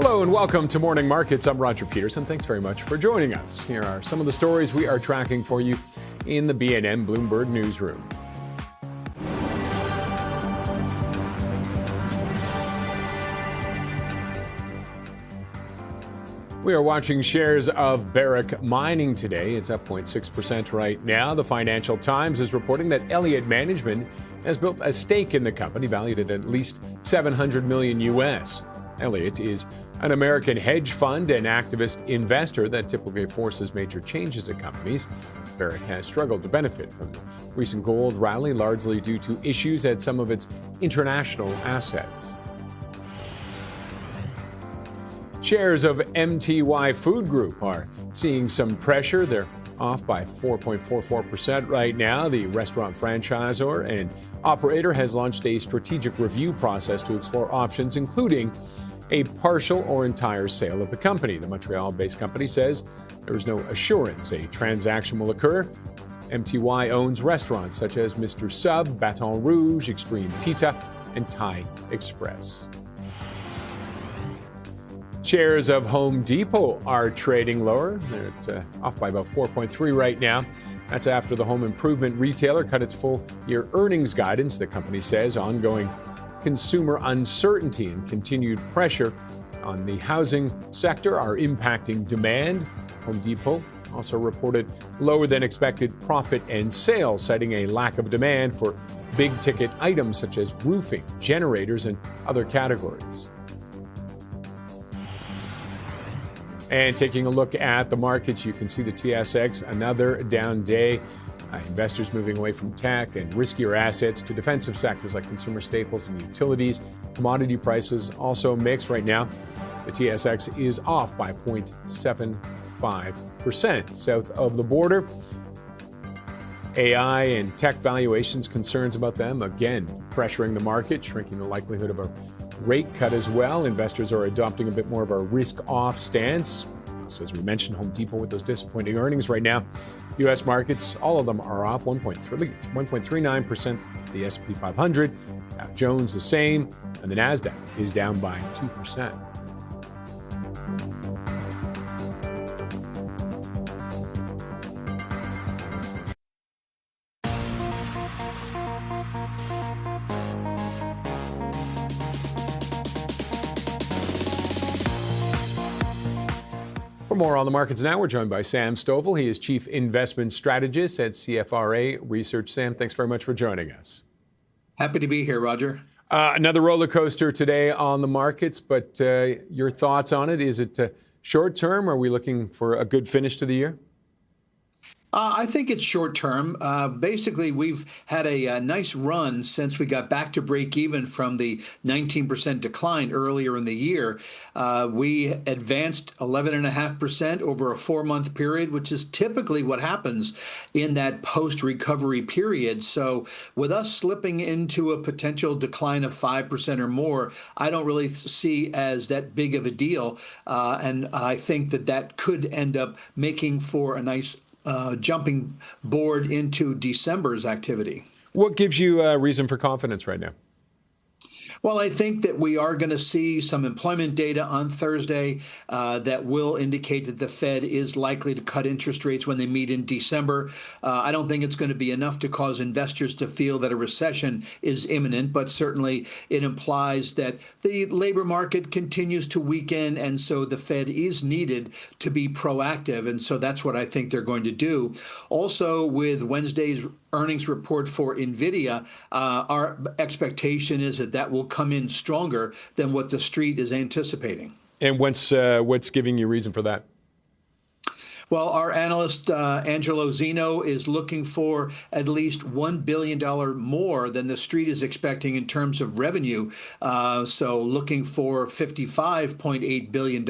Hello and welcome to Morning Markets. I'm Roger Peterson. Thanks very much for joining us. Here are some of the stories we are tracking for you in the BNN Bloomberg newsroom. We are watching shares of Barrick Mining today. It's up 0.6% right now. The Financial Times is reporting that Elliott Management has built a stake in the company valued at least $700 million US. Elliott is an American hedge fund and activist investor that typically forces major changes at companies. Barrick has struggled to benefit from the recent gold rally, largely due to issues at some of its international assets. Shares of MTY Food Group are seeing some pressure. They're off by 4.44% right now. The restaurant franchisor and operator has launched a strategic review process to explore options, including a partial or entire sale of the company. The Montreal-based company says there is no assurance a transaction will occur. MTY owns restaurants such as Mr. Sub, Baton Rouge, Extreme Pita, and Thai Express. Shares of Home Depot are trading lower. They're off by about 4.3 right now. That's after the home improvement retailer cut its full-year earnings guidance. The company says ongoing consumer uncertainty and continued pressure on the housing sector are impacting demand. Home Depot also reported lower than expected profit and sales, citing a lack of demand for big-ticket items such as roofing, generators, and other categories. And taking a look at the markets, you can see the TSX, another down day. Investors moving away from tech and riskier assets to defensive sectors like consumer staples and utilities. Commodity prices also mixed right now. The TSX is off by 0.75%. South of the border, AI and tech valuations, concerns about them, again, pressuring the market, shrinking the likelihood of a rate cut as well. Investors are adopting a bit more of a risk-off stance. So as we mentioned, Home Depot with those disappointing earnings right now. U.S. markets, all of them are off 1.39%. The S&P 500, Dow Jones the same, and the Nasdaq is down by 2%. For more on the markets now, we're joined by Sam Stovall. He is Chief Investment Strategist at CFRA Research. Sam, thanks very much for joining us. Happy to be here, Roger. Another roller coaster today on the markets, but your thoughts on it? Is it short term? Are we looking for a good finish to the year? I think it's short term. Basically, we've had a nice run since we got back to break even from the 19% decline earlier in the year. We advanced 11.5% over a 4-month period, which is typically what happens in that post-recovery period. So with us slipping into a potential decline of 5% or more, I don't really see as that big of a deal. And I think that could end up making for a nice jumping board into December's activity. What gives you reason for confidence right now? Well, I think that we are going to see some employment data on Thursday that will indicate that the Fed is likely to cut interest rates when they meet in December. I don't think it's going to be enough to cause investors to feel that a recession is imminent, but certainly it implies that the labor market continues to weaken, and so the Fed is needed to be proactive, and so that's what I think they're going to do. Also, with Wednesday's earnings report for NVIDIA, our expectation is that will come in stronger than what the street is anticipating. And what's giving you reason for that? Well, our analyst, Angelo Zeno, is looking for at least $1 billion more than the street is expecting in terms of revenue. So looking for $55.8 billion.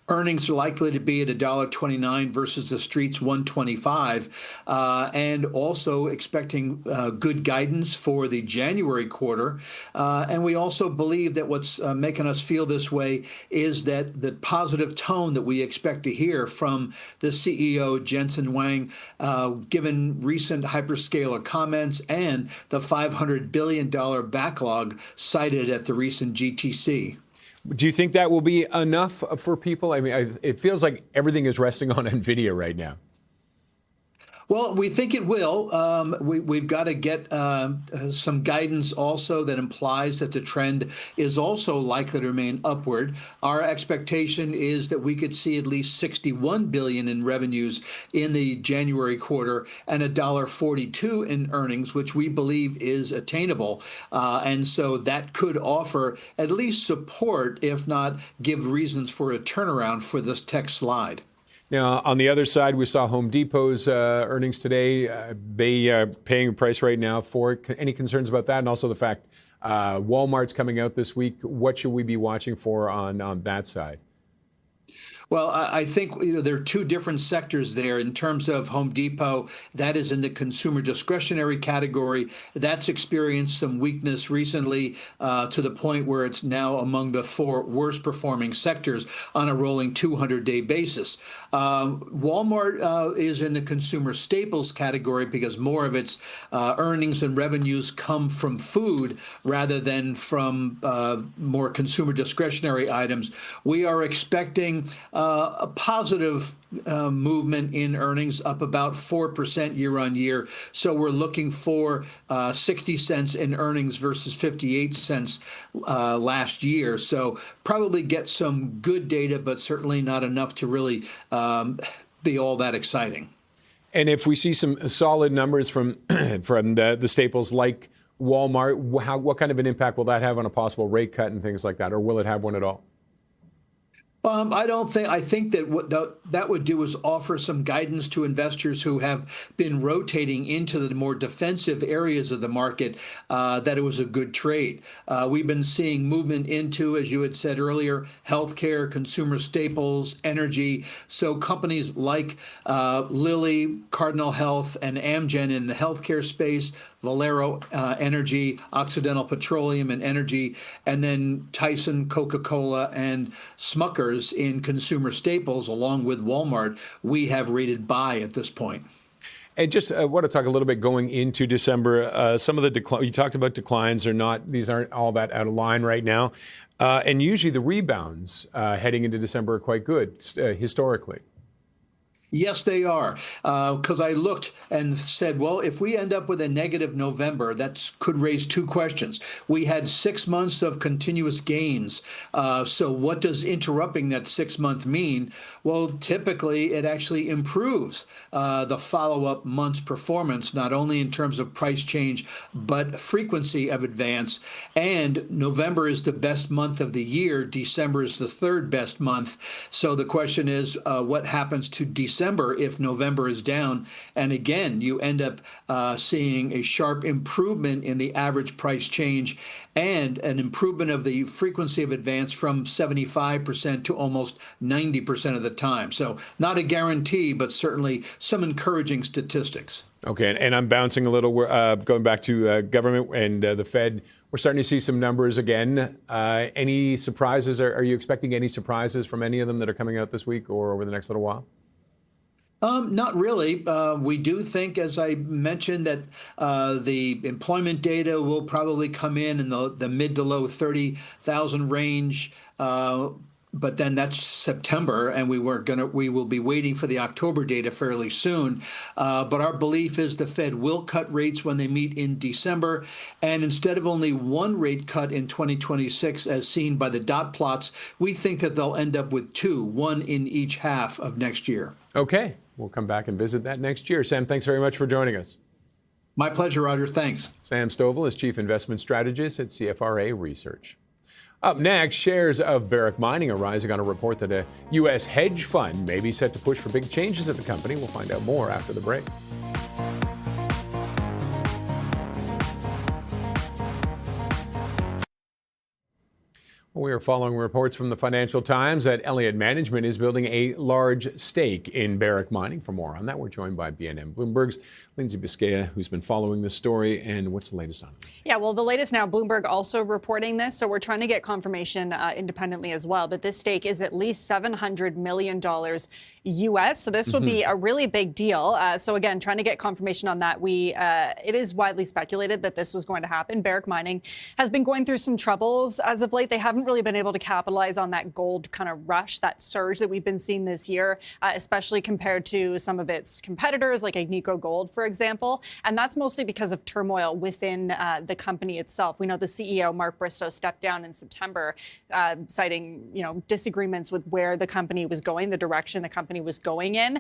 Earnings are likely to be at $1.29 versus the street's $1.25, and also expecting good guidance for the January quarter. And we also believe that what's making us feel this way is that the positive tone that we expect to hear from the CEO, Jensen Huang, given recent hyperscaler comments and the $500 billion backlog cited at the recent GTC. Do you think that will be enough for people? I mean, it feels like everything is resting on NVIDIA right now. Well, we think it will. We've got to get some guidance also that implies that the trend is also likely to remain upward. Our expectation is that we could see at least 61 billion in revenues in the January quarter and $1.42 in earnings, which we believe is attainable. And so that could offer at least support, if not give reasons for a turnaround for this tech slide. Now, on the other side, we saw Home Depot's earnings today. They are paying a price right now for it. Any concerns about that? And also the fact Walmart's coming out this week. What should we be watching for on that side? Well, I think there are two different sectors there. In terms of Home Depot, that is in the consumer discretionary category. That's experienced some weakness recently to the point where it's now among the 4 worst performing sectors on a rolling 200-day basis. Walmart is in the consumer staples category because more of its earnings and revenues come from food rather than from more consumer discretionary items. We are expecting a positive movement in earnings, up about 4% year on year. So we're looking for 60 cents in earnings versus 58 cents last year. So probably get some good data, but certainly not enough to really be all that exciting. And if we see some solid numbers from from the staples like Walmart, what kind of an impact will that have on a possible rate cut and things like that, or will it have one at all? I don't think. I think that what that would do is offer some guidance to investors who have been rotating into the more defensive areas of the market that it was a good trade. We've been seeing movement into, as you had said earlier, healthcare, consumer staples, energy. So companies like Lilly, Cardinal Health, and Amgen in the healthcare space, Valero Energy, Occidental Petroleum and Energy, and then Tyson, Coca-Cola, and Smucker in consumer staples, along with Walmart, we have rated buy at this point. And just want to talk a little bit going into December. Some of the you talked about declines are not; these aren't all that out of line right now. And usually the rebounds heading into December are quite good historically. Yes, they are. Because I looked and said, well, if we end up with a negative November, that could raise 2 questions. We had 6 months of continuous gains. So what does interrupting that 6-month mean? Well, typically it actually improves the follow-up month's performance, not only in terms of price change, but frequency of advance. And November is the best month of the year. December is the 3rd best month. So the question is, what happens to December if November is down? And again, you end up seeing a sharp improvement in the average price change and an improvement of the frequency of advance from 75% to almost 90% of the time. So not a guarantee, but certainly some encouraging statistics. Okay, and I'm bouncing a little. We're going back to government and the Fed. We're starting to see some numbers again. Any surprises? Are you expecting any surprises from any of them that are coming out this week or over the next little while? Not really. We do think, as I mentioned, that the employment data will probably come in the mid to low 30,000 range. But then that's September, and we will be waiting for the October data fairly soon. But our belief is the Fed will cut rates when they meet in December, and instead of only 1 rate cut in 2026, as seen by the dot plots, we think that they'll end up with 2, 1 in each half of next year. Okay, we'll come back and visit that next year. Sam, thanks very much for joining us. My pleasure, Roger. Thanks. Sam Stovall is Chief Investment Strategist at CFRA Research. Up next, shares of Barrick Mining are rising on a report that a U.S. hedge fund may be set to push for big changes at the company. We'll find out more after the break. We are following reports from the Financial Times that Elliott Management is building a large stake in Barrick Mining. For more on that, we're joined by BNN Bloomberg's Lindsay Biscaya, who's been following this story. And what's the latest on it? Yeah, well, the latest now, Bloomberg also reporting this. So we're trying to get confirmation independently as well. But this stake is at least $700 million U.S. So this would be a really big deal. So again, trying to get confirmation on that. It is widely speculated that this was going to happen. Barrick Mining has been going through some troubles as of late. They haven't really really been able to capitalize on that gold kind of rush, that surge that we've been seeing this year, especially compared to some of its competitors like Agnico Gold, for example. And that's mostly because of turmoil within the company itself. We know the CEO, Mark Bristow, stepped down in September, citing disagreements with where the company was going, the direction the company was going in.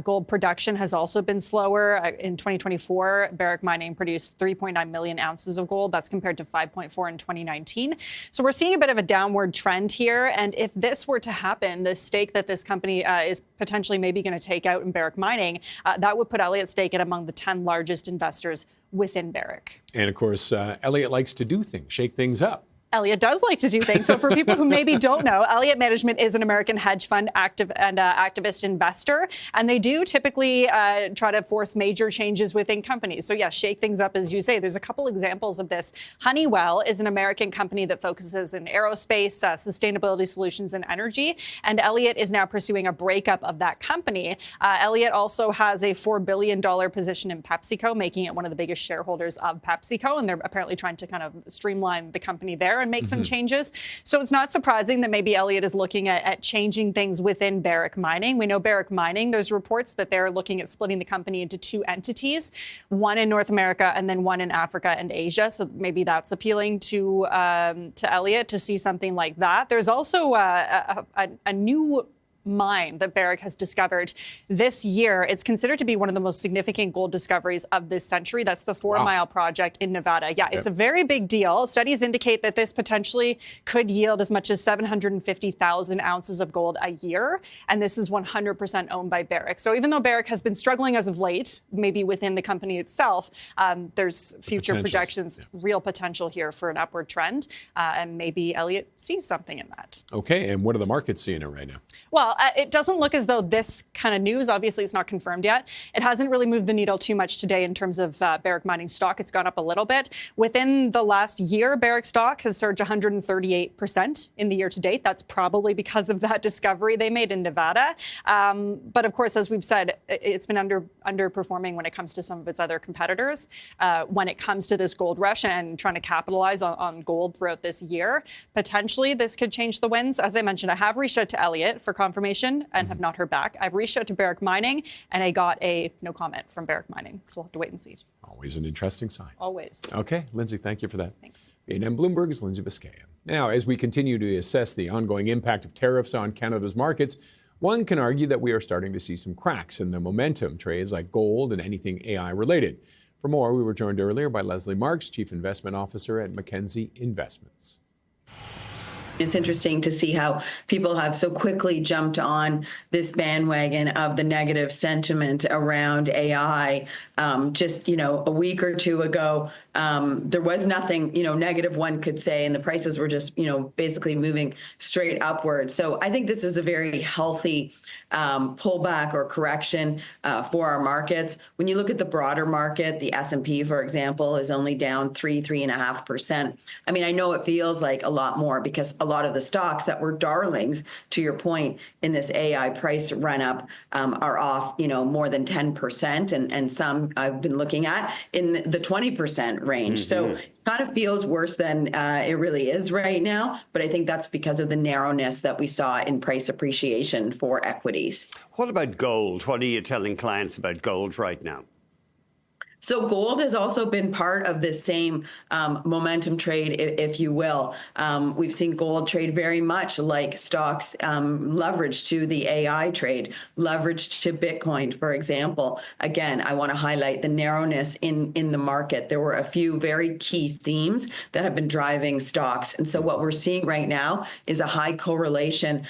Gold production has also been slower. In 2024, Barrick Mining produced 3.9 million ounces of gold. That's compared to 5.4 in 2019. So we're seeing a bit of a downward trend here. And if this were to happen, the stake that this company is potentially maybe going to take out in Barrick Mining, that would put Elliott stake at among the 10 largest investors within Barrick. And of course, Elliott likes to do things, shake things up. Elliott does like to do things. So for people who maybe don't know, Elliott Management is an American hedge fund activist investor, and they do typically try to force major changes within companies. So yeah, shake things up, as you say. There's a couple examples of this. Honeywell is an American company that focuses in aerospace, sustainability solutions, and energy. And Elliott is now pursuing a breakup of that company. Elliott also has a $4 billion position in PepsiCo, making it one of the biggest shareholders of PepsiCo. And they're apparently trying to kind of streamline the company there and make some changes. So it's not surprising that maybe Elliott is looking at changing things within Barrick Mining. We know Barrick Mining, there's reports that they're looking at splitting the company into two entities, one in North America and then one in Africa and Asia. So maybe that's appealing to Elliott to see something like that. There's also a new mine that Barrick has discovered this year. It's considered to be one of the most significant gold discoveries of this century. That's the 4 Mile Project in Nevada. Yeah, it's a very big deal. Studies indicate that this potentially could yield as much as 750,000 ounces of gold a year. And this is 100% owned by Barrick. So even though Barrick has been struggling as of late, maybe within the company itself, there's future projections, real potential here for an upward trend. And maybe Elliott sees something in that. Okay, and what are the markets seeing it right now? Well, it doesn't look as though this kind of news, obviously it's not confirmed yet, it hasn't really moved the needle too much today in terms of Barrick Mining stock. It's gone up a little bit. Within the last year, Barrick stock has surged 138% in the year to date. That's probably because of that discovery they made in Nevada. But of course, as we've said, it's been underperforming when it comes to some of its other competitors. When it comes to this gold rush and trying to capitalize on gold throughout this year, potentially this could change the winds. As I mentioned, I have reached out to Elliott for confirmation and have not heard back. I've reached out to Barrick Mining and I got a no comment from Barrick Mining. So we'll have to wait and see. Always an interesting sign. Always. Okay, Lindsay, thank you for that. Thanks. BNN Bloomberg's Lindsay Biscaya. Now, as we continue to assess the ongoing impact of tariffs on Canada's markets, one can argue that we are starting to see some cracks in the momentum trades like gold and anything AI related. For more, we were joined earlier by Leslie Marks, Chief Investment Officer at Mackenzie Investments. It's interesting to see how people have so quickly jumped on this bandwagon of the negative sentiment around AI. Just, a week or two ago, there was nothing, negative one could say, and the prices were just, basically moving straight upward. So I think this is a very healthy pullback or correction for our markets. When you look at the broader market, the S&P, for example, is only down 3.5%. I mean, I know it feels like a lot more because a lot of the stocks that were darlings, to your point, in this AI price run up are off, more than 10%, and some I've been looking at in the 20% range. So kind of feels worse than it really is right now. But I think that's because of the narrowness that we saw in price appreciation for equities. What about gold? What are you telling clients about gold right now? So gold has also been part of this same momentum trade, if you will. We've seen gold trade very much like stocks leveraged to the AI trade, leveraged to Bitcoin, for example. Again, I want to highlight the narrowness in the market. There were a few very key themes that have been driving stocks. And so what we're seeing right now is a high correlation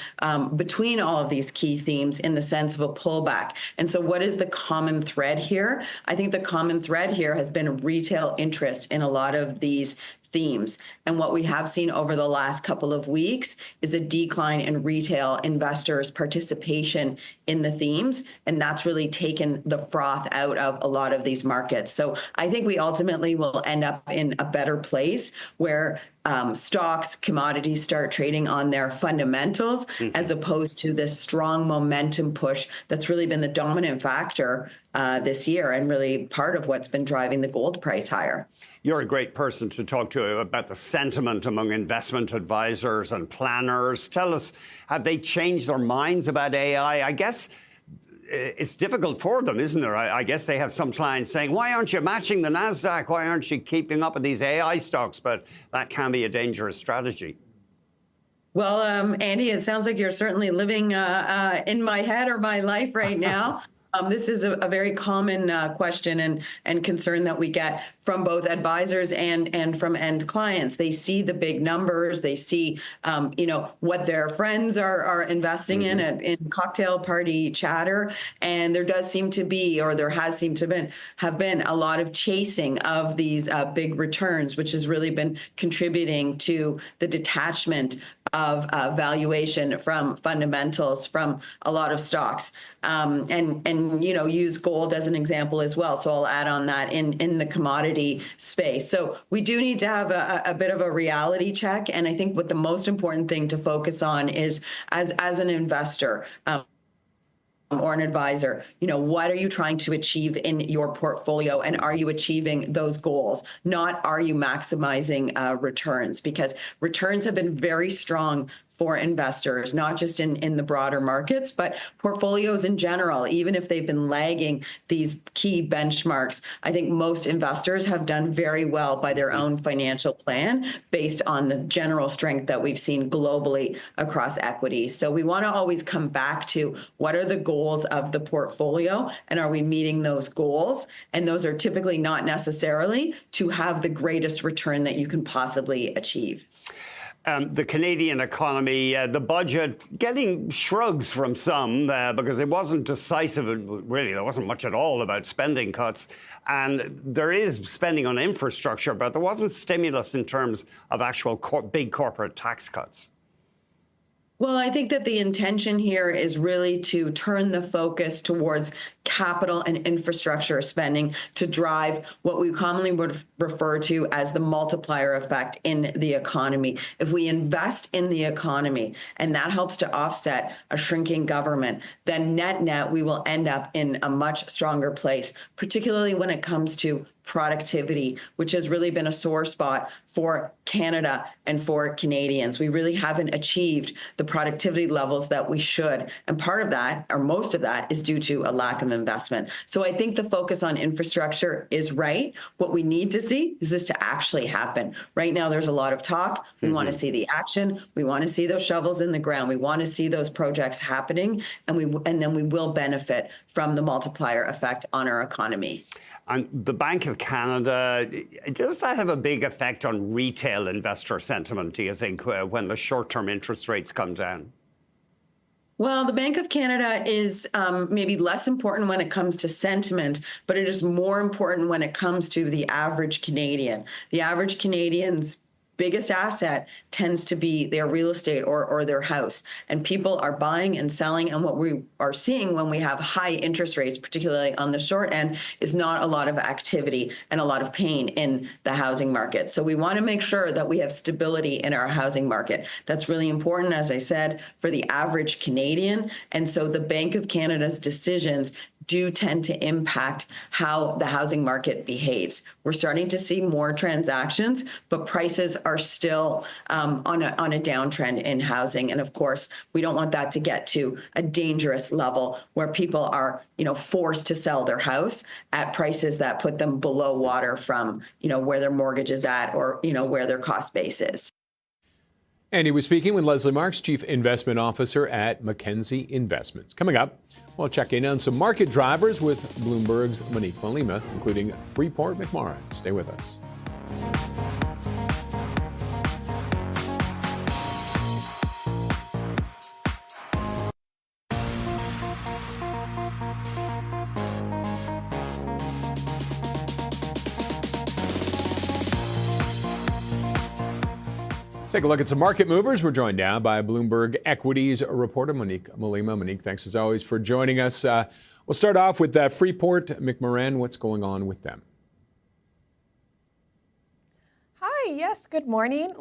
between all of these key themes in the sense of a pullback. And so what is the common thread here? I think the common thread here has been retail interest in a lot of these themes. And what we have seen over the last couple of weeks is a decline in retail investors' participation in the themes. And that's really taken the froth out of a lot of these markets. So I think we ultimately will end up in a better place where stocks, commodities start trading on their fundamentals, as opposed to this strong momentum push that's really been the dominant factor this year and really part of what's been driving the gold price higher. You're a great person to talk to about the sentiment among investment advisors and planners. Tell us, have they changed their minds about AI? I guess it's difficult for them, isn't there? I guess they have some clients saying, why aren't you matching the NASDAQ? Why aren't you keeping up with these AI stocks? But that can be a dangerous strategy. Well, Andy, it sounds like you're certainly living in my head or my life right now. This is a very common question and concern that we get from both advisors and from end clients. They see the big numbers. They see, what their friends are investing in cocktail party chatter. And there does seem to be, or there has seemed to have been a lot of chasing of these big returns, which has really been contributing to the detachment of valuation from fundamentals from a lot of stocks. And use gold as an example as well. So I'll add on that in the commodity space. So we do need to have a bit of a reality check. And I think what the most important thing to focus on is as an investor, or an advisor, what are you trying to achieve in your portfolio, and are you achieving those goals? Not are you maximizing returns, because returns have been very strong for investors, not just in the broader markets, but portfolios in general. Even if they've been lagging these key benchmarks, I think most investors have done very well by their own financial plan based on the general strength that we've seen globally across equities. So we want to always come back to what are the goals of the portfolio, and are we meeting those goals? And those are typically not necessarily to have the greatest return that you can possibly achieve. The Canadian economy, the budget getting shrugs from some because it wasn't decisive. Really, there wasn't much at all about spending cuts. And there is spending on infrastructure, but there wasn't stimulus in terms of actual big corporate tax cuts. Well, I think that the intention here is really to turn the focus towards capital and infrastructure spending to drive what we commonly would refer to as the multiplier effect in the economy. If we invest in the economy and that helps to offset a shrinking government, then net we will end up in a much stronger place, particularly when it comes to productivity, which has really been a sore spot for Canada and for Canadians. We really haven't achieved the productivity levels that we should. And part of that, or most of that, is due to a lack of investment. So I think the focus on infrastructure is right. What we need to see is this to actually happen. Right now, there's a lot of talk. We want to see the action. We want to see those shovels in the ground. We want to see those projects happening, and then we will benefit from the multiplier effect on our economy. And the Bank of Canada, does that have a big effect on retail investor sentiment, do you think, when the short-term interest rates come down? Well, the Bank of Canada is maybe less important when it comes to sentiment, but it is more important when it comes to the average Canadian. The average Canadian's biggest asset tends to be their real estate or their house. And people are buying and selling. And what we are seeing when we have high interest rates, particularly on the short end, is not a lot of activity and a lot of pain in the housing market. So we want to make sure that we have stability in our housing market. That's really important, as I said, for the average Canadian. And so the Bank of Canada's decisions do tend to impact how the housing market behaves. We're starting to see more transactions, but prices are still on a downtrend in housing. And of course, we don't want that to get to a dangerous level where people are, forced to sell their house at prices that put them below water from, where their mortgage is at or, where their cost base is. And he was speaking with Leslie Marks, Chief Investment Officer at Mackenzie Investments. Coming up, we'll check in on some market drivers with Bloomberg's Monique Malima, including Freeport McMoran. Stay with us. Take a look at some market movers. We're joined now by Bloomberg Equities reporter Monique Malima. Monique, thanks as always for joining us. We'll start off with Freeport McMoran. What's going on with them? Hi, Yes, good morning.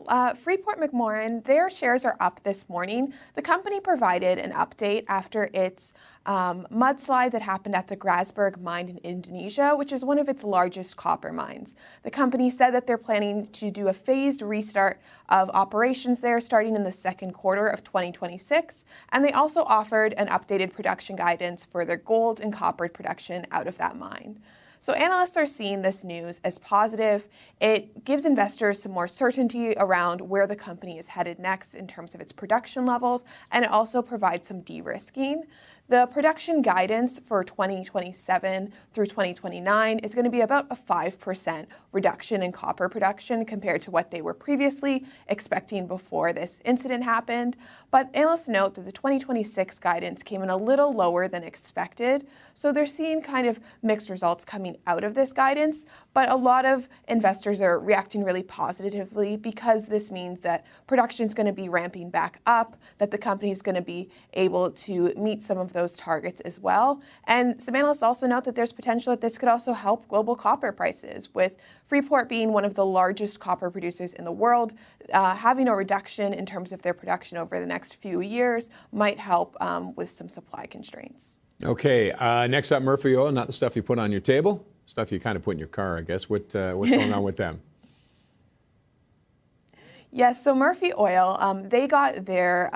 Freeport-McMoRan, their shares are up this morning. The company provided an update after its mudslide that happened at the Grasberg mine in Indonesia, which is one of its largest copper mines. The company said that they're planning to do a phased restart of operations there starting in the second quarter of 2026. And they also offered an updated production guidance for their gold and copper production out of that mine. So analysts are seeing this news as positive. It gives investors some more certainty around where the company is headed next in terms of its production levels, and it also provides some de-risking. The production guidance for 2027 through 2029 is going to be about a 5% reduction in copper production compared to what they were previously expecting before this incident happened. But analysts note that the 2026 guidance came in a little lower than expected. So they're seeing kind of mixed results coming out of this guidance. But a lot of investors are reacting really positively because this means that production is going to be ramping back up, that the company is going to be able to meet some of those targets as well. And some analysts also note that there's potential that this could also help global copper prices, with Freeport being one of the largest copper producers in the world. Having a reduction in terms of their production over the next few years might help with some supply constraints. Okay, next up, Murphy Oil, not the stuff you put on your table, stuff you kind of put in your car, I guess. What's going on with them? Yes, so Murphy Oil, they got their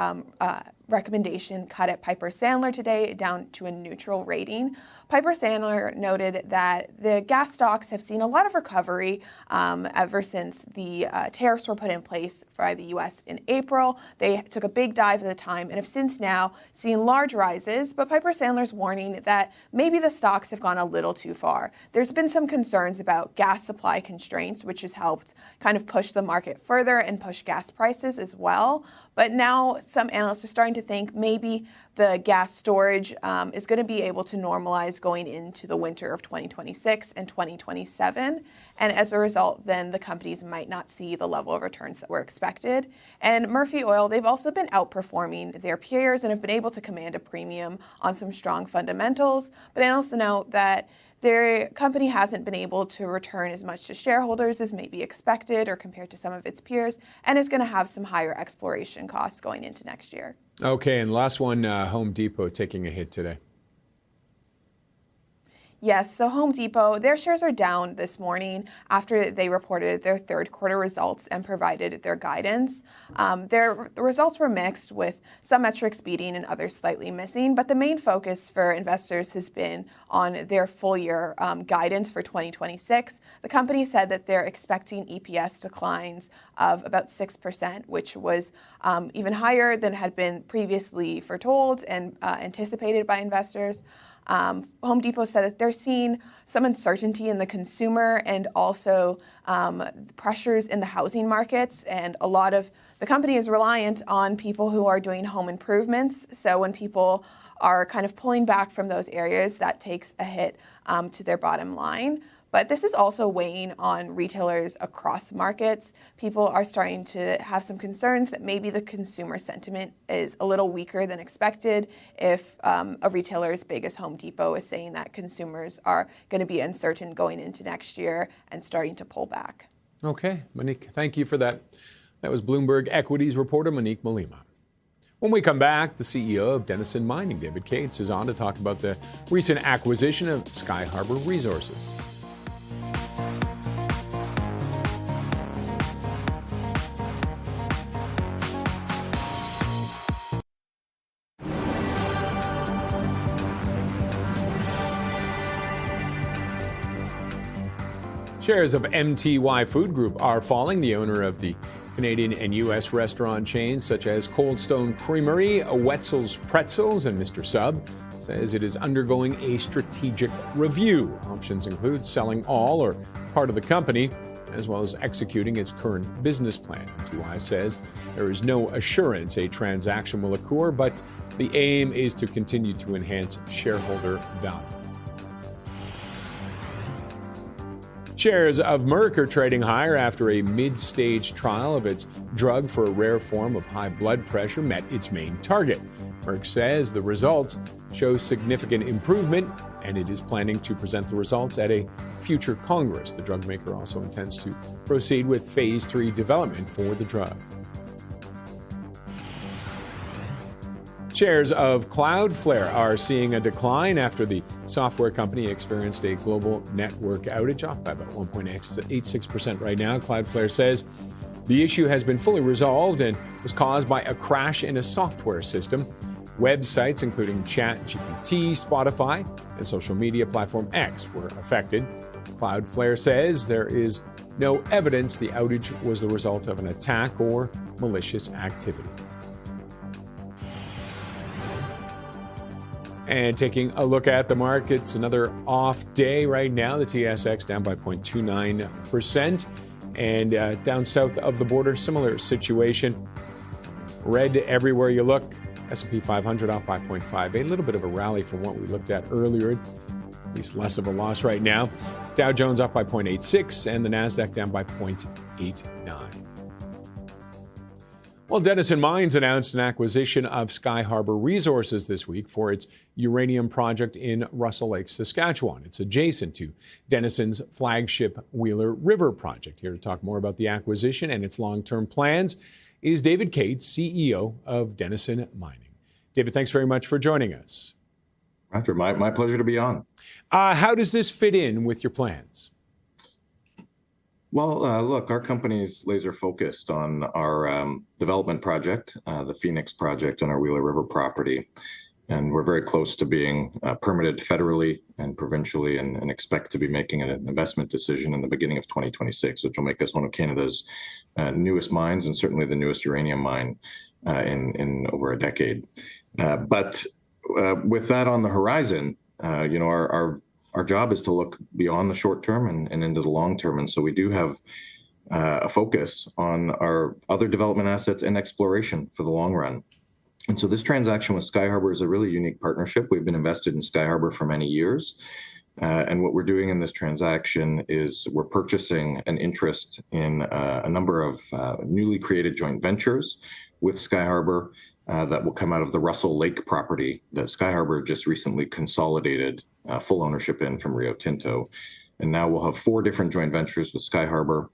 recommendation cut at Piper Sandler today down to a neutral rating. Piper Sandler noted that the gas stocks have seen a lot of recovery ever since the tariffs were put in place by the U.S. in April. They took a big dive at the time and have since now seen large rises, but Piper Sandler's warning that maybe the stocks have gone a little too far. There's been some concerns about gas supply constraints, which has helped kind of push the market further and push gas prices as well. But now some analysts are starting to think maybe the gas storage is going to be able to normalize going into the winter of 2026 and 2027. And as a result, then the companies might not see the level of returns that were expected. And Murphy Oil, they've also been outperforming their peers and have been able to command a premium on some strong fundamentals. But analysts note that their company hasn't been able to return as much to shareholders as may be expected or compared to some of its peers, and is going to have some higher exploration costs going into next year. Okay, and last one, Home Depot taking a hit today. Yes, so Home Depot, their shares are down this morning after they reported their third quarter results and provided their guidance. Their results were mixed, with some metrics beating and others slightly missing, but the main focus for investors has been on their full year guidance for 2026. The company said that they're expecting EPS declines of about 6%, which was even higher than had been previously foretold and anticipated by investors. Home Depot said that they're seeing some uncertainty in the consumer and also pressures in the housing markets. And a lot of the company is reliant on people who are doing home improvements. So when people are kind of pulling back from those areas, that takes a hit to their bottom line. But this is also weighing on retailers across the markets. People are starting to have some concerns that maybe the consumer sentiment is a little weaker than expected if a retailer as big as Home Depot is saying that consumers are going to be uncertain going into next year and starting to pull back. Okay, Monique, thank you for that. That was Bloomberg Equities reporter Monique Malima. When we come back, the CEO of Denison Mining, David Cates, is on to talk about the recent acquisition of Sky Harbor Resources. Shares of MTY Food Group are falling. The owner of the Canadian and U.S. restaurant chains such as Cold Stone Creamery, Wetzel's Pretzels, and Mr. Sub says it is undergoing a strategic review. Options include selling all or part of the company, as well as executing its current business plan. MTY says there is no assurance a transaction will occur, but the aim is to continue to enhance shareholder value. Shares of Merck are trading higher after a mid-stage trial of its drug for a rare form of high blood pressure met its main target. Merck says the results show significant improvement and it is planning to present the results at a future Congress. The drug maker also intends to proceed with phase 3 development for the drug. Shares of Cloudflare are seeing a decline after the software company experienced a global network outage, off by about 1.86% right now. Cloudflare says the issue has been fully resolved and was caused by a crash in a software system. Websites including ChatGPT, Spotify, and social media platform X were affected. Cloudflare says there is no evidence the outage was the result of an attack or malicious activity. And taking a look at the markets, another off day right now. The TSX down by 0.29%. And down south of the border, similar situation. Red everywhere you look. S&P 500 off by 0.58. A little bit of a rally from what we looked at earlier. At least less of a loss right now. Dow Jones off by 0.86 and the NASDAQ down by 0.89. Well, Denison Mines announced an acquisition of Sky Harbor Resources this week for its uranium project in Russell Lake, Saskatchewan. It's adjacent to Denison's flagship Wheeler River project. Here to talk more about the acquisition and its long-term plans is David Cates, CEO of Denison Mining. David, thanks very much for joining us. Roger, my pleasure to be on. How does this fit in with your plans? Well, look, our company is laser focused on our development project, the Phoenix project on our Wheeler River property. And we're very close to being permitted federally and provincially and expect to be making an investment decision in the beginning of 2026, which will make us one of Canada's newest mines and certainly the newest uranium mine in over a decade. But with that on the horizon, our job is to look beyond the short term and into the long term. And so we do have a focus on our other development assets and exploration for the long run. And so this transaction with Sky Harbor is a really unique partnership. We've been invested in Sky Harbor for many years. And what we're doing in this transaction is we're purchasing an interest in a number of newly created joint ventures with Sky Harbor that will come out of the Russell Lake property that Sky Harbor just recently consolidated full ownership in from Rio Tinto. And now we'll have 4 different joint ventures with Sky Harbor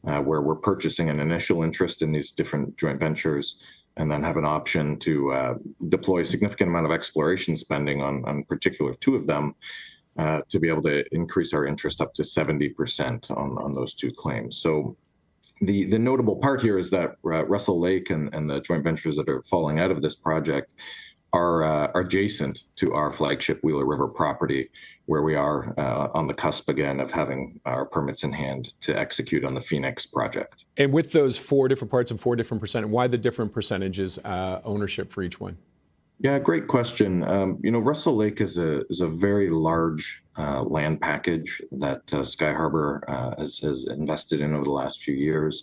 where we're purchasing an initial interest in these different joint ventures and then have an option to deploy a significant amount of exploration spending on particular 2 of them to be able to increase our interest up to 70% on those 2 claims. So the notable part here is that Russell Lake and the joint ventures that are falling out of this project are adjacent to our flagship Wheeler River property, where we are on the cusp again of having our permits in hand to execute on the Phoenix project. And with those 4 different parts and 4 different percent, why the different percentages ownership for each one? Yeah, great question. Russell Lake is a very large land package that Sky Harbor has invested in over the last few years.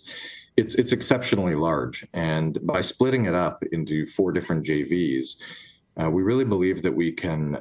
It's exceptionally large, and by splitting it up into 4 different JVs, we really believe that we can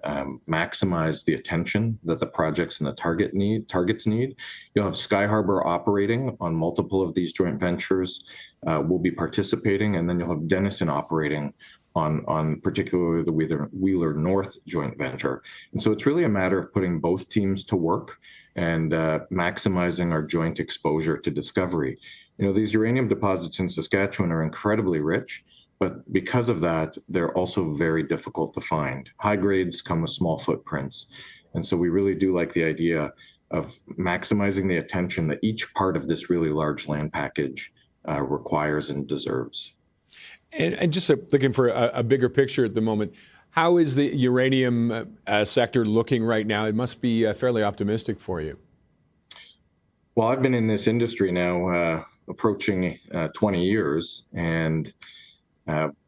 maximize the attention that the projects and the targets need. You'll have Sky Harbor operating on multiple of these joint ventures. We'll be participating, and then you'll have Denison operating on particularly the Wheeler North joint venture. And so it's really a matter of putting both teams to work and maximizing our joint exposure to discovery. These uranium deposits in Saskatchewan are incredibly rich, but because of that, they're also very difficult to find. High grades come with small footprints. And so we really do like the idea of maximizing the attention that each part of this really large land package requires and deserves. And just looking for a bigger picture at the moment, how is the uranium sector looking right now? It must be fairly optimistic for you. Well, I've been in this industry now approaching 20 years, and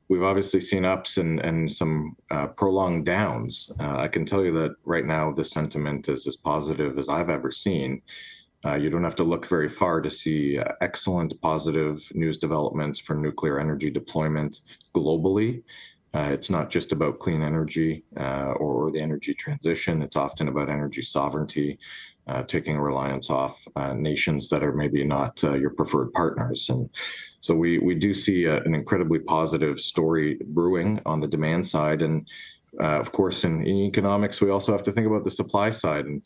we've obviously seen ups and some prolonged downs. I can tell you that right now the sentiment is as positive as I've ever seen. You don't have to look very far to see excellent positive news developments for nuclear energy deployment globally. It's not just about clean energy or the energy transition. It's often about energy sovereignty, taking a reliance off nations that are maybe not your preferred partners. And so we do see an incredibly positive story brewing on the demand side. And Of course, in economics, we also have to think about the supply side. And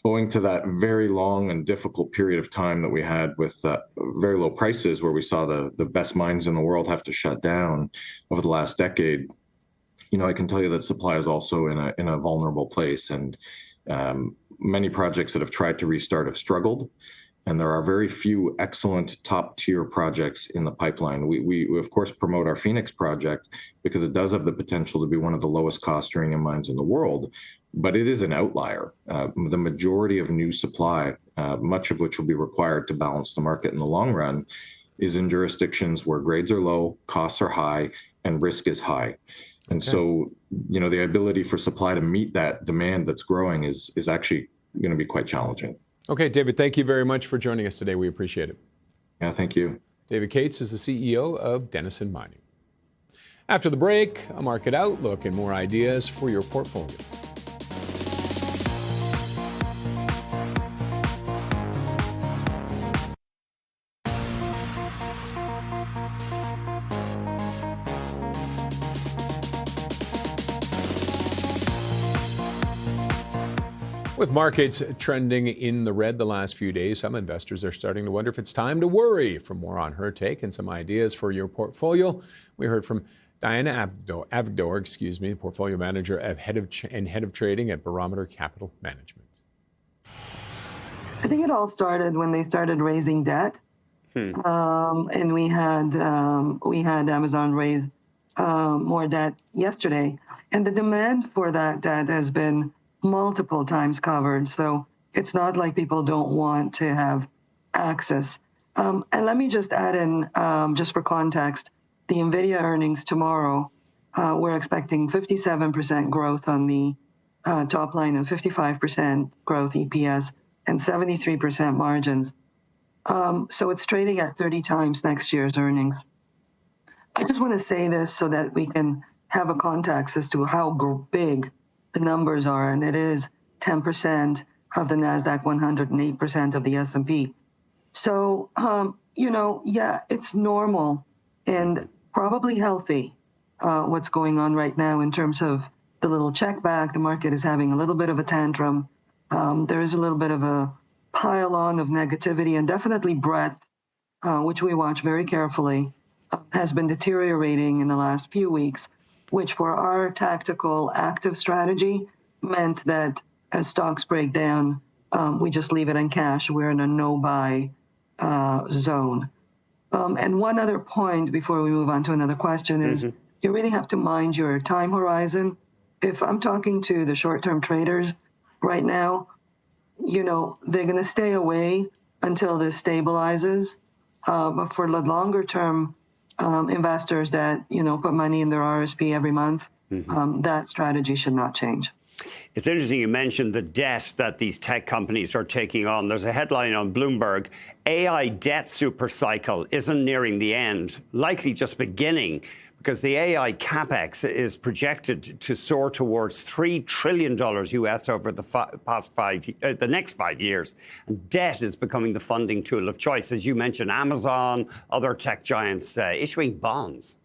owing to that very long and difficult period of time that we had with very low prices, where we saw the best mines in the world have to shut down over the last decade, I can tell you that supply is also in a vulnerable place. And many projects that have tried to restart have struggled. And there are very few excellent top-tier projects in the pipeline. We of course, promote our Phoenix project because it does have the potential to be one of the lowest cost uranium mines in the world, but it is an outlier. The majority of new supply, much of which will be required to balance the market in the long run, is in jurisdictions where grades are low, costs are high, and risk is high. And so, the ability for supply to meet that demand that's growing is actually going to be quite challenging. Okay, David, thank you very much for joining us today. We appreciate it. Yeah, thank you. David Cates is the CEO of Denison Mining. After the break, a market outlook and more ideas for your portfolio. With markets trending in the red the last few days, some investors are starting to wonder if it's time to worry. For more on her take and some ideas for your portfolio, we heard from Diana Avigdor, portfolio manager and head of trading at Barometer Capital Management. I think it all started when they started raising debt, and we had Amazon raise more debt yesterday, and the demand for that debt has been multiple times covered. So it's not like people don't want to have access. And let me just add in, just for context, the NVIDIA earnings tomorrow, we're expecting 57% growth on the top line and 55% growth EPS and 73% margins. So it's trading at 30 times next year's earnings. I just want to say this so that we can have a context as to how big the numbers are, and it is 10% of the NASDAQ 100 and 8% of the S&P. So, it's normal and probably healthy what's going on right now in terms of the little check back. The market is having a little bit of a tantrum. There is a little bit of a pile on of negativity, and definitely breadth, which we watch very carefully, has been deteriorating in the last few weeks, which for our tactical active strategy meant that as stocks break down, we just leave it in cash. We're in a no-buy zone. And one other point before we move on to another question is you really have to mind your time horizon. If I'm talking to the short-term traders right now, they're going to stay away until this stabilizes. But for the longer-term investors that, put money in their RSP every month, that strategy should not change. It's interesting you mentioned the debt that these tech companies are taking on. There's a headline on Bloomberg, AI debt supercycle isn't nearing the end, likely just beginning, because the AI capex is projected to soar towards $3 trillion US over the next 5 years. And debt is becoming the funding tool of choice. As you mentioned, Amazon, other tech giants issuing bonds.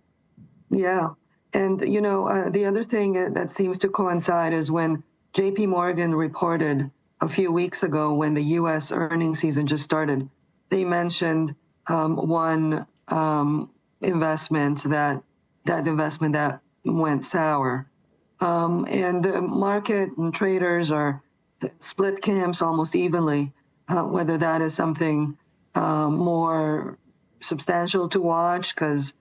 Yeah. And, the other thing that seems to coincide is when JP Morgan reported a few weeks ago when the U.S. earnings season just started, they mentioned one investment that went sour. And the market and traders are split camps almost evenly, whether that is something more substantial to watch, because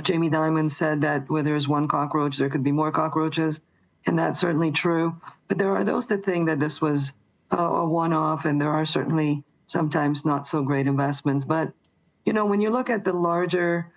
Jamie Dimon said that where there's one cockroach, there could be more cockroaches, and that's certainly true. But there are those that think that this was a one-off, and there are certainly sometimes not so great investments. But, when you look at the larger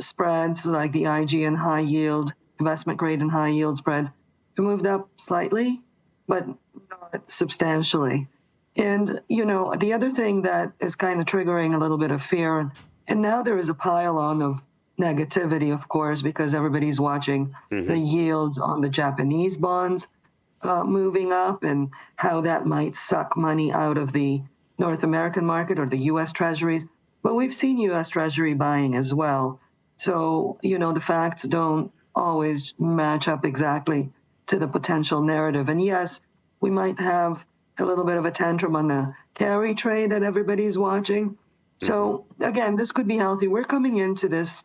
spreads, like the IG and high yield, investment grade and high yield spreads, it moved up slightly, but not substantially. And, the other thing that is kind of triggering a little bit of fear, and now there is a pile on of negativity, of course, because everybody's watching the yields on the Japanese bonds moving up and how that might suck money out of the North American market or the U.S. Treasuries. But we've seen U.S. Treasury buying as well. So, the facts don't always match up exactly to the potential narrative. And yes, we might have a little bit of a tantrum on the carry trade that everybody's watching. So again, this could be healthy. We're coming into this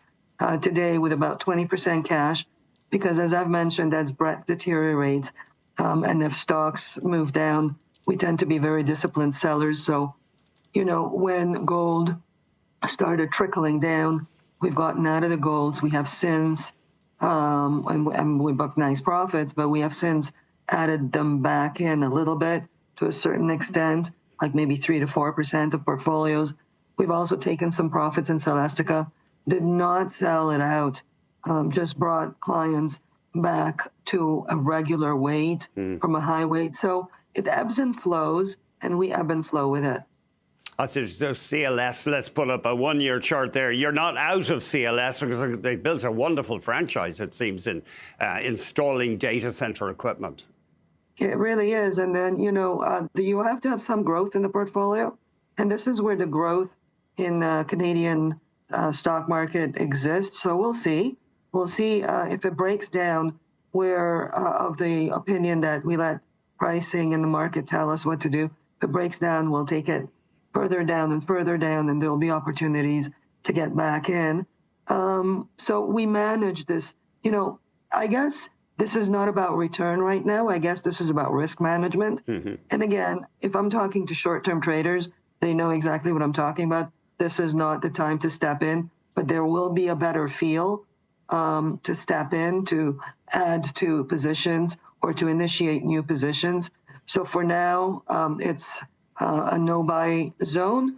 today with about 20% cash because, as I've mentioned, as Brent deteriorates and if stocks move down, we tend to be very disciplined sellers. So, you know, when gold started trickling down, we've gotten out of the golds. We have since, and we booked nice profits, but we have since added them back in a little bit to a certain extent, like maybe 3 to 4% of portfolios. We've also taken some profits in Celestica, did not sell it out, just brought clients back to a regular weight from a high weight. So it ebbs and flows, and we ebb and flow with it. That's it. So CLS, let's put up a one-year chart there. You're not out of CLS because they built a wonderful franchise, it seems, in installing data center equipment. It really is. And then, you know, you have to have some growth in the portfolio. And this is where the growth in the Canadian stock market exists. So we'll see. We'll see if it breaks down. We're of the opinion that we let pricing and the market tell us what to do. If it breaks down, we'll take it further down, and there will be opportunities to get back in. So we manage this. You know, I guess this is not about return right now. I guess this is about risk management. And again, if I'm talking to short-term traders, they know exactly what I'm talking about. This is not the time to step in, but there will be a better feel to step in, to add to positions or to initiate new positions. So for now, it's a no-buy zone.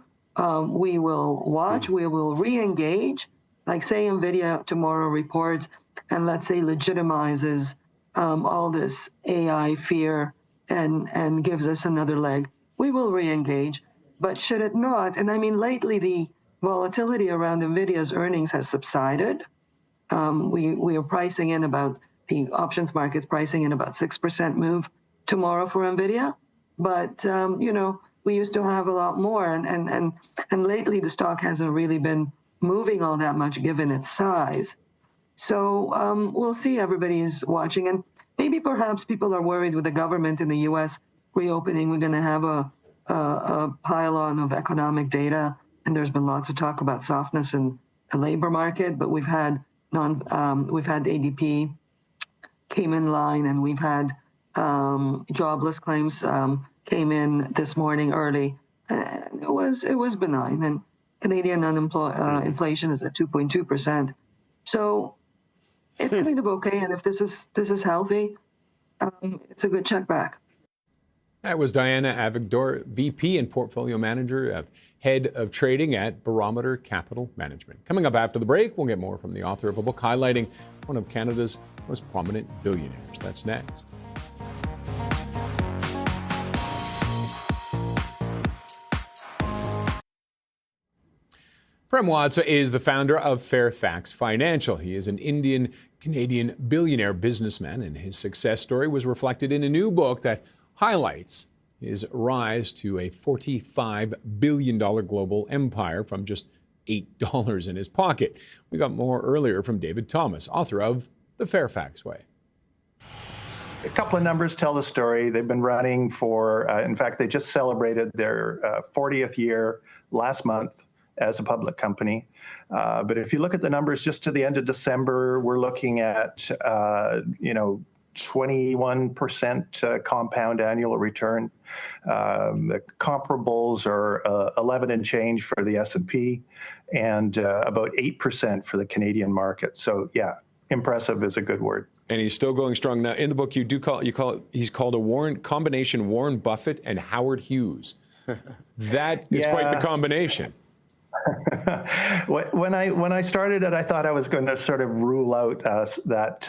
We will watch, we will re-engage, like say NVIDIA tomorrow reports and let's say legitimizes all this AI fear and gives us another leg. We will re-engage, but should it not, and I mean lately the volatility around NVIDIA's earnings has subsided. We are pricing in about, the options market's pricing in about 6% move tomorrow for NVIDIA. But, you know, we used to have a lot more. And lately the stock hasn't really been moving all that much given its size. So we'll see. Everybody's watching. And maybe perhaps people are worried with the government in the U.S. reopening. We're going to have a pile-on of economic data. And there's been lots of talk about softness in the labor market. But we've had ADP came in line, and we've had jobless claims came in this morning early. And it was benign, and Canadian inflation is at 2.2%. So it's kind of okay. And if this is healthy, it's a good check back. That was Diana Avigdor, VP and Portfolio Manager, Head of Trading at Barometer Capital Management. Coming up after the break, we'll get more from the author of a book highlighting one of Canada's most prominent billionaires. That's next. Prem Watsa is the founder of Fairfax Financial. He is an Indian-Canadian billionaire businessman, and his success story was reflected in a new book that highlights his rise to a $45 billion global empire from just $8 in his pocket. We got more earlier from David Thomas, author of The Fairfax Way. A couple of numbers tell the story. They've been running for, in fact, they just celebrated their 40th year last month as a public company. But if you look at the numbers just to the end of December, we're looking at, 21% compound annual return. The comparables are 11 and change for the S&P and about 8% for the Canadian market. So yeah, impressive is a good word. And he's still going strong. Now, in the book, he's called a combination Warren Buffett and Howard Hughes. That is quite the combination. When I started it, I thought I was going to sort of rule out that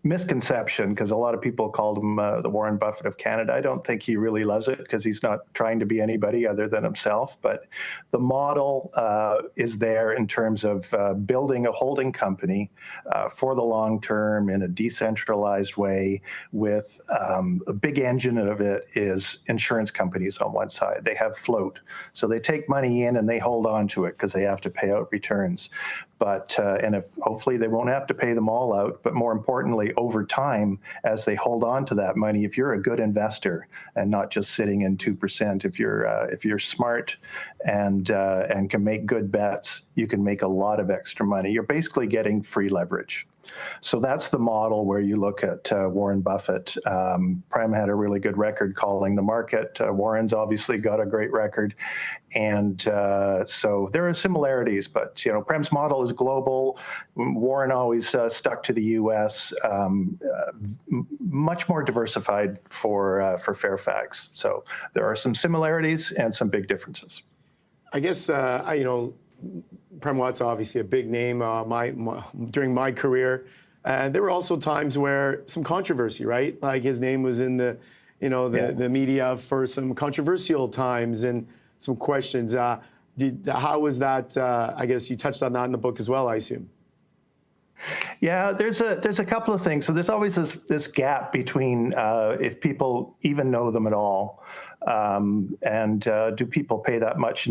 misconception, because a lot of people called him the Warren Buffett of Canada. I don't think he really loves it because he's not trying to be anybody other than himself. But the model is there in terms of building a holding company for the long term in a decentralized way with a big engine of it is insurance companies on one side. They have float. So they take money in and they hold on to it because they have to pay out returns. But and if hopefully they won't have to pay them all out, but more importantly, over time, as they hold on to that money, if you're a good investor and not just sitting in 2%, if you're smart and can make good bets, you can make a lot of extra money. You're basically getting free leverage. So that's the model where you look at Warren Buffett. Prem had a really good record calling the market. Warren's obviously got a great record. And so there are similarities, but Prem's model is global. Warren always stuck to the U.S., much more diversified for Fairfax. So there are some similarities and some big differences. I guess, Prem Watt's obviously a big name during my career. And there were also times where some controversy, right? Like his name was in the media for some controversial times and some questions. How was that? I guess you touched on that in the book as well, I assume. Yeah, there's a couple of things. So there's always this gap between if people even know them at all, and do people pay that much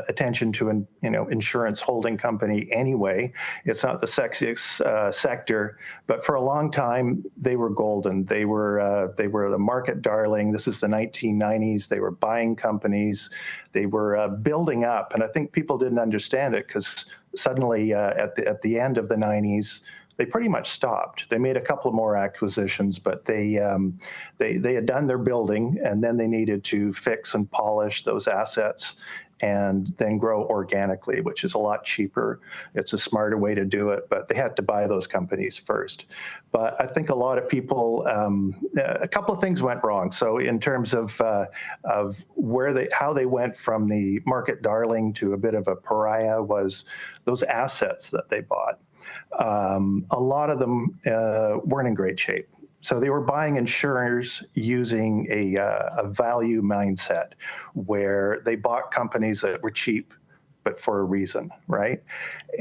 attention to an insurance holding company anyway? It's not the sexiest sector, but for a long time they were golden. They were the market darling. This is the 1990s. They were buying companies. They were building up, and I think people didn't understand it because suddenly at the end of the 90s. They pretty much stopped. They made a couple more acquisitions, but they had done their building, and then they needed to fix and polish those assets and then grow organically, which is a lot cheaper. It's a smarter way to do it, but they had to buy those companies first. But I think a lot of people, a couple of things went wrong. So in terms of how they went from the market darling to a bit of a pariah was those assets that they bought. A lot of them weren't in great shape. So they were buying insurers using a value mindset where they bought companies that were cheap, but for a reason, right?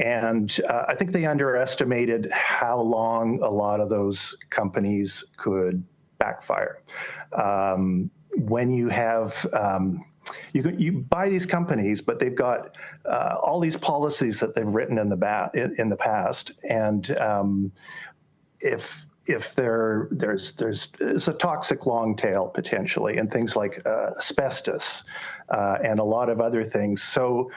And I think they underestimated how long a lot of those companies could backfire. When you have you buy these companies, but they've got all these policies that they've written in the past, and if there's a toxic long tail potentially, and things like asbestos and a lot of other things. So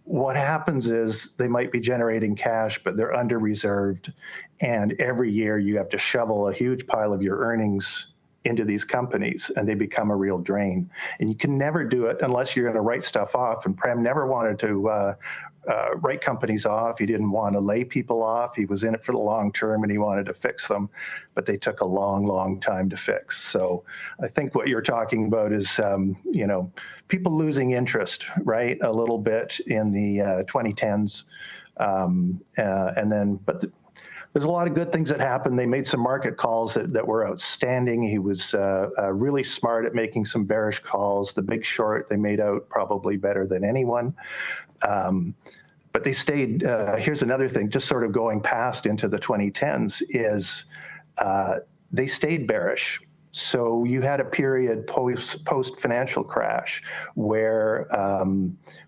what happens is they might be generating cash, but they're under reserved, and every year you have to shovel a huge pile of your earnings into these companies, and they become a real drain. And you can never do it unless you're going to write stuff off. And Prem never wanted to write companies off. He didn't want to lay people off. He was in it for the long term, and he wanted to fix them. But they took a long, long time to fix. So I think what you're talking about is, people losing interest, right, a little bit in the 2010s. There's a lot of good things that happened. They made some market calls that were outstanding. He was really smart at making some bearish calls. The Big Short, they made out probably better than anyone. But they stayed, here's another thing, just sort of going past into the 2010s, is they stayed bearish. So you had a period post-financial crash where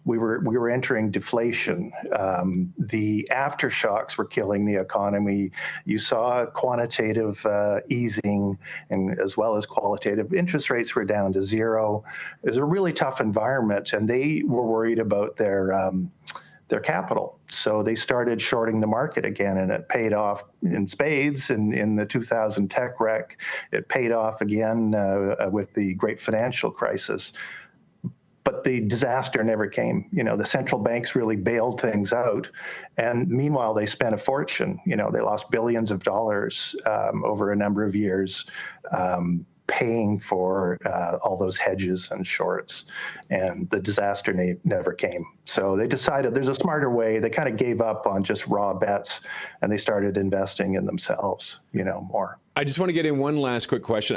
we were entering deflation. The aftershocks were killing the economy. You saw quantitative easing, and as well as qualitative. Interest rates were down to zero. It was a really tough environment, and they were worried about their capital. So they started shorting the market again, and it paid off in spades in the 2000 tech wreck. It paid off again with the great financial crisis. But the disaster never came. The central banks really bailed things out. And meanwhile, they spent a fortune. They lost billions of dollars over a number of years paying for all those hedges and shorts, and the disaster never came. So they decided there's a smarter way. They kind of gave up on just raw bets, and they started investing in themselves, more. I just want to get in one last quick question.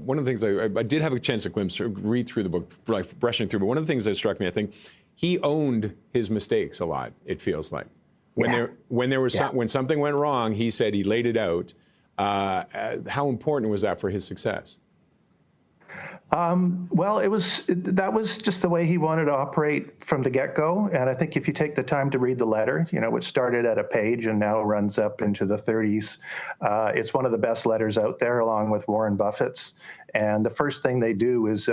One of the things I did have a chance to read through the book, like brushing through, but one of the things that struck me, I think he owned his mistakes a lot, it feels like. When something went wrong, he said he laid it out. How important was that for his success? Well, that was just the way he wanted to operate from the get-go. And I think if you take the time to read the letter, which started at a page and now runs up into the 30s, it's one of the best letters out there, along with Warren Buffett's. And the first thing they do is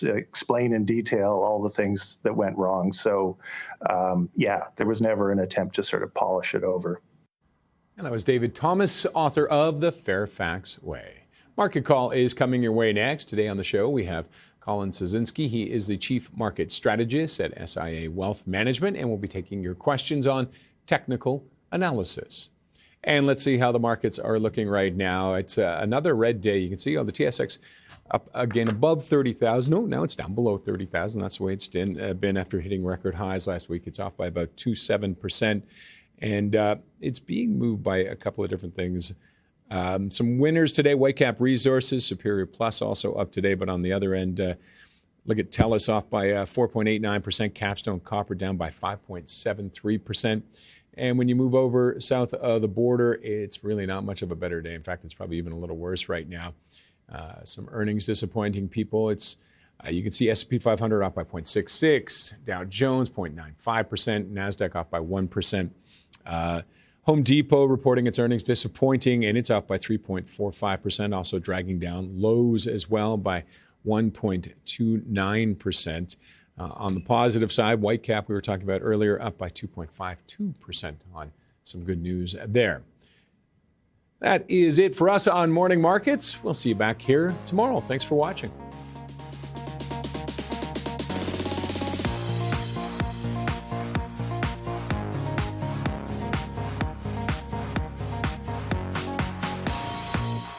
explain in detail all the things that went wrong. So, there was never an attempt to sort of polish it over. And that was David Thomas, author of The Fairfax Way. Market Call is coming your way next. Today on the show, we have Colin Sazinski. He is the Chief Market Strategist at SIA Wealth Management, and we'll be taking your questions on technical analysis. And let's see how the markets are looking right now. It's another red day. You can see the TSX up again above 30,000. No, now it's down below 30,000. That's the way it's been after hitting record highs last week. It's off by about 2.7%. And it's being moved by a couple of different things. Some winners today, Whitecap Resources, Superior Plus also up today. But on the other end, look at TELUS off by 4.89%, Capstone Copper down by 5.73%. And when you move over south of the border, it's really not much of a better day. In fact, it's probably even a little worse right now. Some earnings disappointing people. You can see S&P 500 off by 0.66, Dow Jones 0.95%, NASDAQ off by 1%. Home Depot reporting its earnings disappointing, and it's off by 3.45%, also dragging down Lowe's as well by 1.29%. On the positive side, Whitecap, we were talking about earlier, up by 2.52% on some good news there. That is it for us on Morning Markets. We'll see you back here tomorrow. Thanks for watching.